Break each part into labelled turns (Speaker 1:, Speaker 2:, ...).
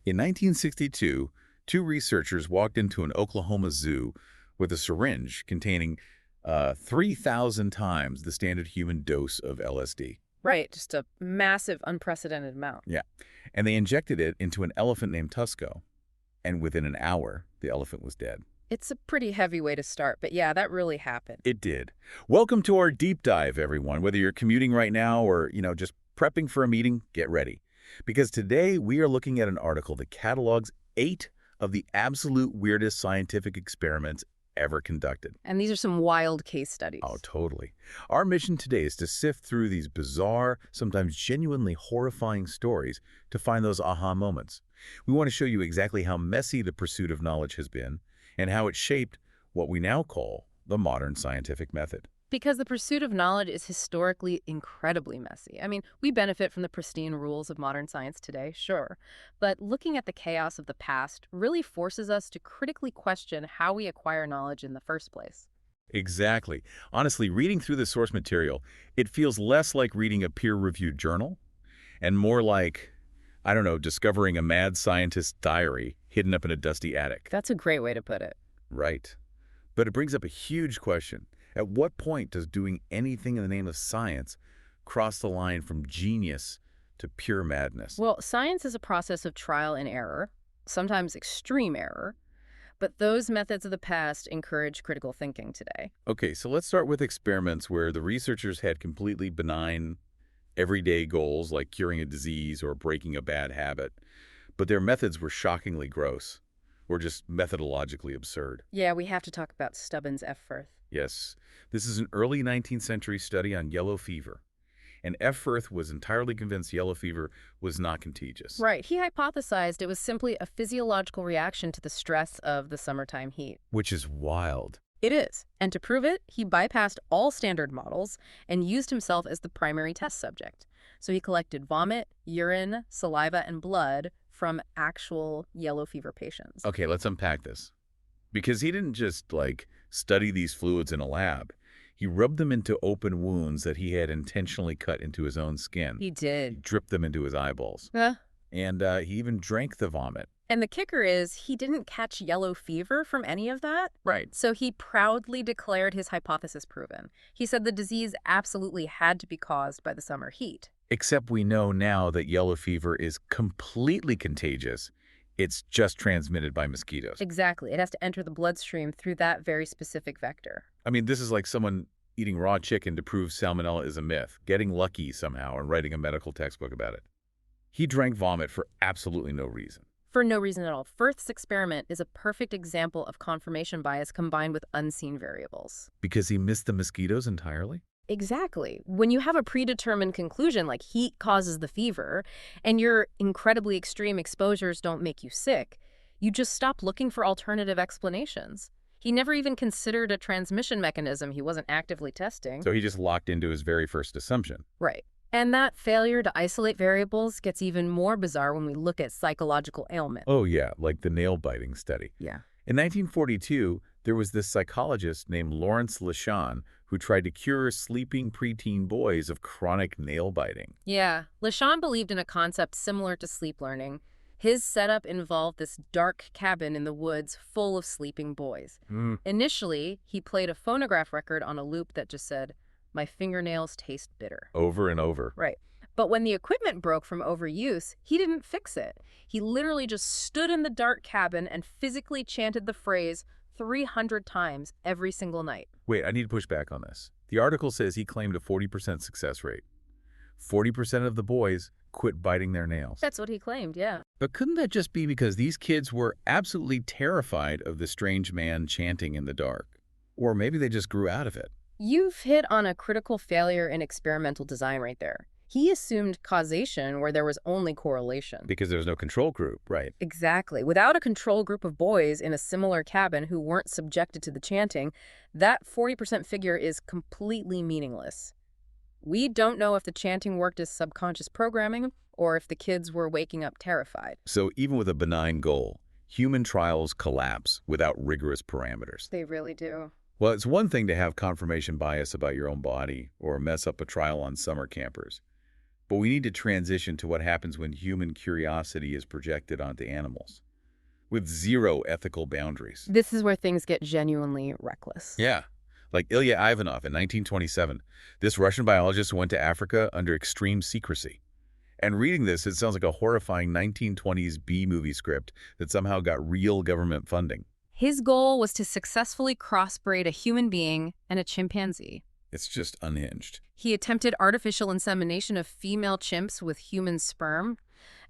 Speaker 1: In 1962, two researchers walked into an Oklahoma zoo with a syringe containing 3,000 times the standard human dose of LSD.
Speaker 2: Right, just a massive, unprecedented amount.
Speaker 1: Yeah. And they injected it into an elephant named Tusco. And within an hour, the elephant was dead.
Speaker 2: It's a pretty heavy way to start, but yeah, that really happened.
Speaker 1: It did. Welcome to our deep dive, everyone. Whether you're commuting right now or, just prepping for a meeting, get ready. Because today we are looking at an article that catalogs 8 of the absolute weirdest scientific experiments ever conducted.
Speaker 2: And these are some wild case studies.
Speaker 1: Oh, totally. Our mission today is to sift through these bizarre, sometimes genuinely horrifying stories to find those aha moments. We want to show you exactly how messy the pursuit of knowledge has been and how it shaped what we now call the modern scientific method.
Speaker 2: Because the pursuit of knowledge is historically incredibly messy. I mean, we benefit from the pristine rules of modern science today, sure. But looking at the chaos of the past really forces us to critically question how we acquire knowledge in the first place.
Speaker 1: Exactly. Honestly, reading through the source material, it feels less like reading a peer-reviewed journal and more like, I don't know, discovering a mad scientist's diary hidden up in a dusty attic.
Speaker 2: That's a great way to put it.
Speaker 1: Right. But it brings up a huge question. At what point does doing anything in the name of science cross the line from genius to pure madness?
Speaker 2: Well, science is a process of trial and error, sometimes extreme error, but those methods of the past encourage critical thinking today.
Speaker 1: Okay, so let's start with experiments where the researchers had completely benign, everyday goals like curing a disease or breaking a bad habit, but their methods were shockingly gross or just methodologically absurd.
Speaker 2: Yeah, we have to talk about Stubbins F. Firth.
Speaker 1: Yes, this is an early 19th century study on yellow fever. And F. Firth was entirely convinced yellow fever was not contagious.
Speaker 2: Right. He hypothesized it was simply a physiological reaction to the stress of the summertime heat.
Speaker 1: Which is wild.
Speaker 2: It is. And to prove it, he bypassed all standard models and used himself as the primary test subject. So he collected vomit, urine, saliva, and blood from actual yellow fever patients.
Speaker 1: Okay, let's unpack this. Because he didn't just, study these fluids in a lab. He rubbed them into open wounds that he had intentionally cut into his own skin.
Speaker 2: He did.
Speaker 1: He dripped them into his eyeballs. And he even drank the vomit.
Speaker 2: And the kicker is, he didn't catch yellow fever from any of that.
Speaker 1: Right.
Speaker 2: So he proudly declared his hypothesis proven. He said the disease absolutely had to be caused by the summer heat.
Speaker 1: Except we know now that yellow fever is completely contagious. It's just transmitted by mosquitoes.
Speaker 2: Exactly. It has to enter the bloodstream through that very specific vector.
Speaker 1: I mean, this is like someone eating raw chicken to prove salmonella is a myth, getting lucky somehow and writing a medical textbook about it. He drank vomit for absolutely no reason.
Speaker 2: For no reason at all. Firth's experiment is a perfect example of confirmation bias combined with unseen variables.
Speaker 1: Because he missed the mosquitoes entirely?
Speaker 2: Exactly. When you have a predetermined conclusion like heat causes the fever and your incredibly extreme exposures don't make you sick, you just stop looking for alternative explanations. He never even considered a transmission mechanism he wasn't actively testing.
Speaker 1: So he just locked into his very first assumption.
Speaker 2: Right. And that failure to isolate variables gets even more bizarre when we look at psychological ailment.
Speaker 1: Oh yeah, like the nail-biting study.
Speaker 2: Yeah.
Speaker 1: In 1942, there was this psychologist named Lawrence Leshon who tried to cure sleeping preteen boys of chronic nail biting.
Speaker 2: Yeah, Leshon believed in a concept similar to sleep learning. His setup involved this dark cabin in the woods full of sleeping boys. Initially, he played a phonograph record on a loop that just said, "My fingernails taste bitter."
Speaker 1: Over and over.
Speaker 2: Right. But when the equipment broke from overuse, he didn't fix it. He literally just stood in the dark cabin and physically chanted the phrase 300 times every single night.
Speaker 1: Wait, I need to push back on this. The article says he claimed a 40% success rate. 40% of the boys quit biting their nails.
Speaker 2: That's what he claimed, yeah.
Speaker 1: But couldn't that just be because these kids were absolutely terrified of the strange man chanting in the dark? Or maybe they just grew out of it.
Speaker 2: You've hit on a critical failure in experimental design right there. He assumed causation where there was only correlation.
Speaker 1: Because there was no control group, right?
Speaker 2: Exactly. Without a control group of boys in a similar cabin who weren't subjected to the chanting, that 40% figure is completely meaningless. We don't know if the chanting worked as subconscious programming or if the kids were waking up terrified.
Speaker 1: So even with a benign goal, human trials collapse without rigorous parameters.
Speaker 2: They really do.
Speaker 1: Well, it's one thing to have confirmation bias about your own body or mess up a trial on summer campers. But we need to transition to what happens when human curiosity is projected onto animals, with zero ethical boundaries.
Speaker 2: This is where things get genuinely reckless.
Speaker 1: Yeah. Like Ilya Ivanov in 1927, this Russian biologist went to Africa under extreme secrecy. And reading this, it sounds like a horrifying 1920s B-movie script that somehow got real government funding.
Speaker 2: His goal was to successfully crossbreed a human being and a chimpanzee.
Speaker 1: It's just unhinged.
Speaker 2: He attempted artificial insemination of female chimps with human sperm,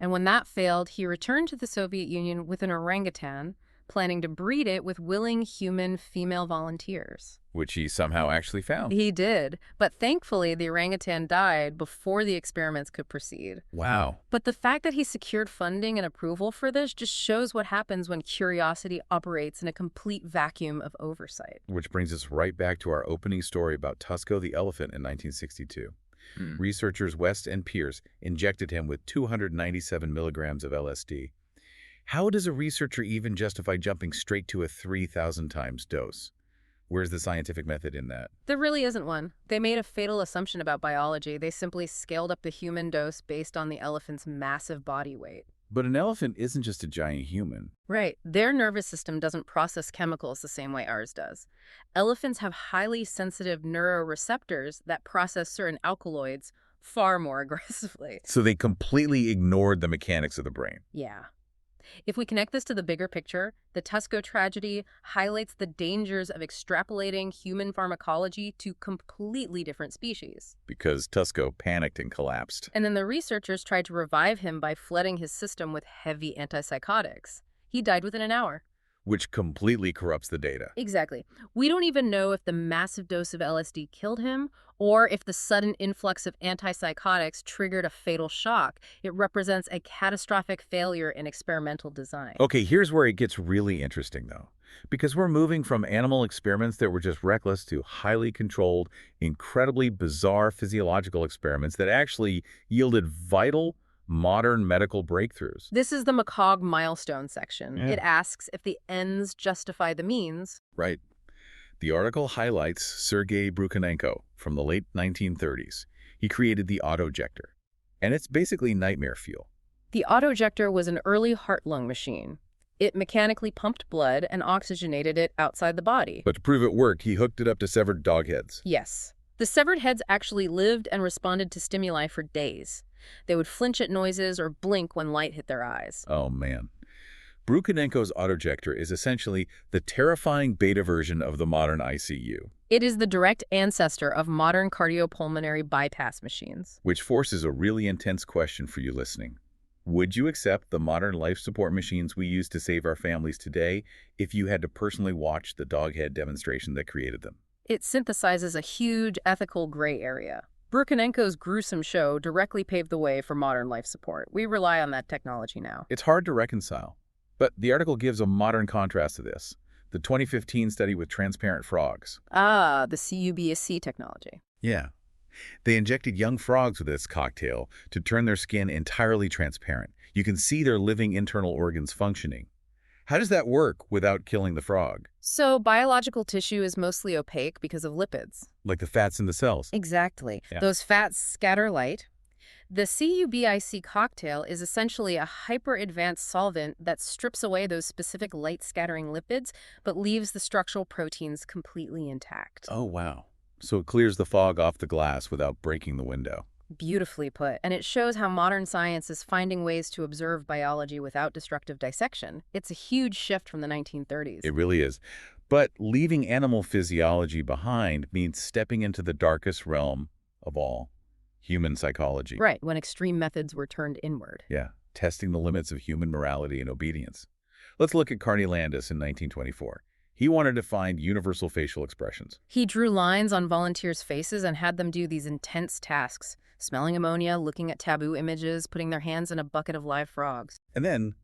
Speaker 2: and when that failed, he returned to the Soviet Union with an orangutan, planning to breed it with willing human female volunteers.
Speaker 1: Which he somehow actually found.
Speaker 2: He did, but thankfully the orangutan died before the experiments could proceed.
Speaker 1: Wow.
Speaker 2: But the fact that he secured funding and approval for this just shows what happens when curiosity operates in a complete vacuum of oversight.
Speaker 1: Which brings us right back to our opening story about Tusko the elephant in 1962. Researchers West and Pierce injected him with 297 milligrams of LSD. How does a researcher even justify jumping straight to a 3,000 times dose? Where's the scientific method in that?
Speaker 2: There really isn't one. They made a fatal assumption about biology. They simply scaled up the human dose based on the elephant's massive body weight.
Speaker 1: But an elephant isn't just a giant human.
Speaker 2: Right. Their nervous system doesn't process chemicals the same way ours does. Elephants have highly sensitive neuroreceptors that process certain alkaloids far more aggressively.
Speaker 1: So they completely ignored the mechanics of the brain.
Speaker 2: Yeah. If we connect this to the bigger picture, the Tusko tragedy highlights the dangers of extrapolating human pharmacology to completely different species.
Speaker 1: Because Tusko panicked and collapsed.
Speaker 2: And then the researchers tried to revive him by flooding his system with heavy antipsychotics. He died within an hour.
Speaker 1: Which completely corrupts the data.
Speaker 2: Exactly. We don't even know if the massive dose of LSD killed him or if the sudden influx of antipsychotics triggered a fatal shock. It represents a catastrophic failure in experimental design.
Speaker 1: Okay, here's where it gets really interesting, though. Because we're moving from animal experiments that were just reckless to highly controlled, incredibly bizarre physiological experiments that actually yielded vital, modern medical breakthroughs.
Speaker 2: This is the Macabre milestone section.
Speaker 1: Yeah.
Speaker 2: It asks if the ends justify the means.
Speaker 1: Right. The article highlights Sergei Brukhanenko from the late 1930s. He created the autojector, and it's basically nightmare fuel.
Speaker 2: The autojector was an early heart-lung machine. It mechanically pumped blood and oxygenated it outside the body.
Speaker 1: But to prove it worked, he hooked it up to severed dog heads.
Speaker 2: Yes. The severed heads actually lived and responded to stimuli for days. They would flinch at noises or blink when light hit their eyes.
Speaker 1: Oh, man. Brukhanenko's autojector is essentially the terrifying beta version of the modern ICU.
Speaker 2: It is the direct ancestor of modern cardiopulmonary bypass machines.
Speaker 1: Which forces a really intense question for you listening. Would you accept the modern life support machines we use to save our families today if you had to personally watch the doghead demonstration that created them?
Speaker 2: It synthesizes a huge ethical gray area. Brukhanenko's gruesome show directly paved the way for modern life support. We rely on that technology now.
Speaker 1: It's hard to reconcile. But the article gives a modern contrast to this. The 2015 study with transparent frogs.
Speaker 2: Ah, the CUBSC technology.
Speaker 1: Yeah. They injected young frogs with this cocktail to turn their skin entirely transparent. You can see their living internal organs functioning. How does that work without killing the frog?
Speaker 2: So biological tissue is mostly opaque because of lipids.
Speaker 1: Like the fats in the cells.
Speaker 2: Exactly.
Speaker 1: Yeah.
Speaker 2: Those fats scatter light. The CUBSC cocktail is essentially a hyper-advanced solvent that strips away those specific light-scattering lipids, but leaves the structural proteins completely intact.
Speaker 1: Oh, wow. So it clears the fog off the glass without breaking the window.
Speaker 2: Beautifully put. And it shows how modern science is finding ways to observe biology without destructive dissection. It's a huge shift from the 1930s.
Speaker 1: It really is. But leaving animal physiology behind means stepping into the darkest realm of all. Human psychology.
Speaker 2: Right, when extreme methods were turned inward.
Speaker 1: Yeah, testing the limits of human morality and obedience. Let's look at Carney Landis in 1924. He wanted to find universal facial expressions.
Speaker 2: He drew lines on volunteers' faces and had them do these intense tasks, smelling ammonia, looking at taboo images, putting their hands in a bucket of live frogs.
Speaker 1: And then,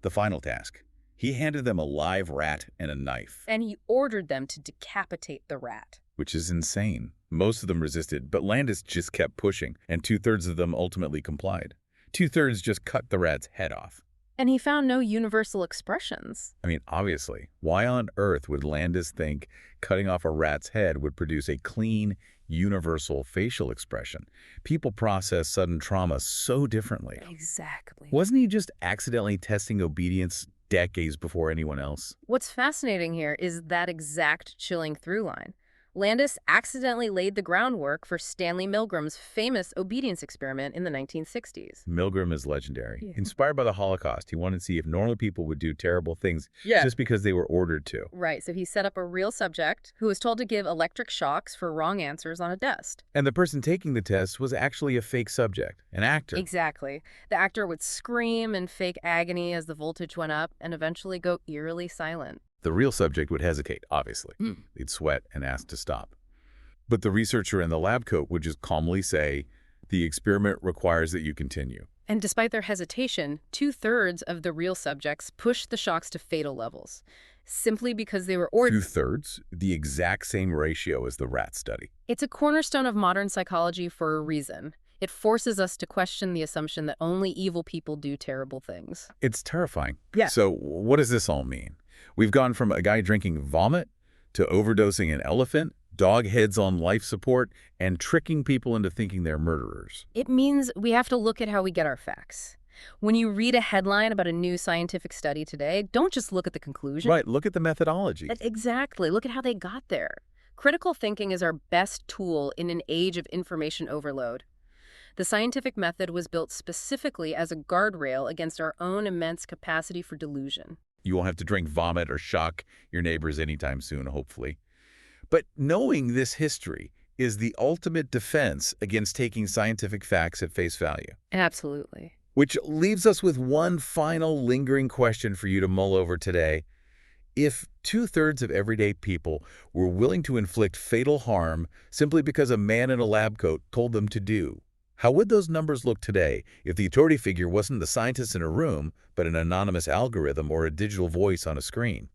Speaker 1: the final task. He handed them a live rat and a knife.
Speaker 2: And he ordered them to decapitate the rat.
Speaker 1: Which is insane. Most of them resisted, but Landis just kept pushing, and 2/3 of them ultimately complied. 2/3 just cut the rat's head off.
Speaker 2: And he found no universal expressions.
Speaker 1: I mean, obviously, why on earth would Landis think cutting off a rat's head would produce a clean, universal facial expression. People process sudden trauma so differently.
Speaker 2: Exactly.
Speaker 1: Wasn't he just accidentally testing obedience decades before anyone else?
Speaker 2: What's fascinating here is that exact chilling through line. Landis accidentally laid the groundwork for Stanley Milgram's famous obedience experiment in the 1960s.
Speaker 1: Milgram is legendary.
Speaker 2: Yeah.
Speaker 1: Inspired by the Holocaust, he wanted to see if normal people would do terrible things
Speaker 2: Yeah.
Speaker 1: just because they were ordered to.
Speaker 2: Right, so he set up a real subject who was told to give electric shocks for wrong answers on a test.
Speaker 1: And the person taking the test was actually a fake subject, an actor.
Speaker 2: Exactly. The actor would scream in fake agony as the voltage went up and eventually go eerily silent.
Speaker 1: The real subject would hesitate, obviously. They'd sweat and ask to stop. But the researcher in the lab coat would just calmly say, the experiment requires that you continue.
Speaker 2: And despite their hesitation, 2/3 of the real subjects pushed the shocks to fatal levels, simply because they were ordered.
Speaker 1: 2/3? The exact same ratio as the rat study.
Speaker 2: It's a cornerstone of modern psychology for a reason. It forces us to question the assumption that only evil people do terrible things.
Speaker 1: It's terrifying.
Speaker 2: Yeah.
Speaker 1: So what does this all mean? We've gone from a guy drinking vomit to overdosing an elephant, dog heads on life support, and tricking people into thinking they're murderers.
Speaker 2: It means we have to look at how we get our facts. When you read a headline about a new scientific study today, don't just look at the conclusion.
Speaker 1: Right, look at the methodology.
Speaker 2: Exactly. Look at how they got there. Critical thinking is our best tool in an age of information overload. The scientific method was built specifically as a guardrail against our own immense capacity for delusion.
Speaker 1: You won't have to drink vomit or shock your neighbors anytime soon, hopefully. But knowing this history is the ultimate defense against taking scientific facts at face value.
Speaker 2: Absolutely.
Speaker 1: Which leaves us with one final lingering question for you to mull over today. If 2/3 of everyday people were willing to inflict fatal harm simply because a man in a lab coat told them to do, how would those numbers look today if the authority figure wasn't the scientist in a room, but an anonymous algorithm or a digital voice on a screen?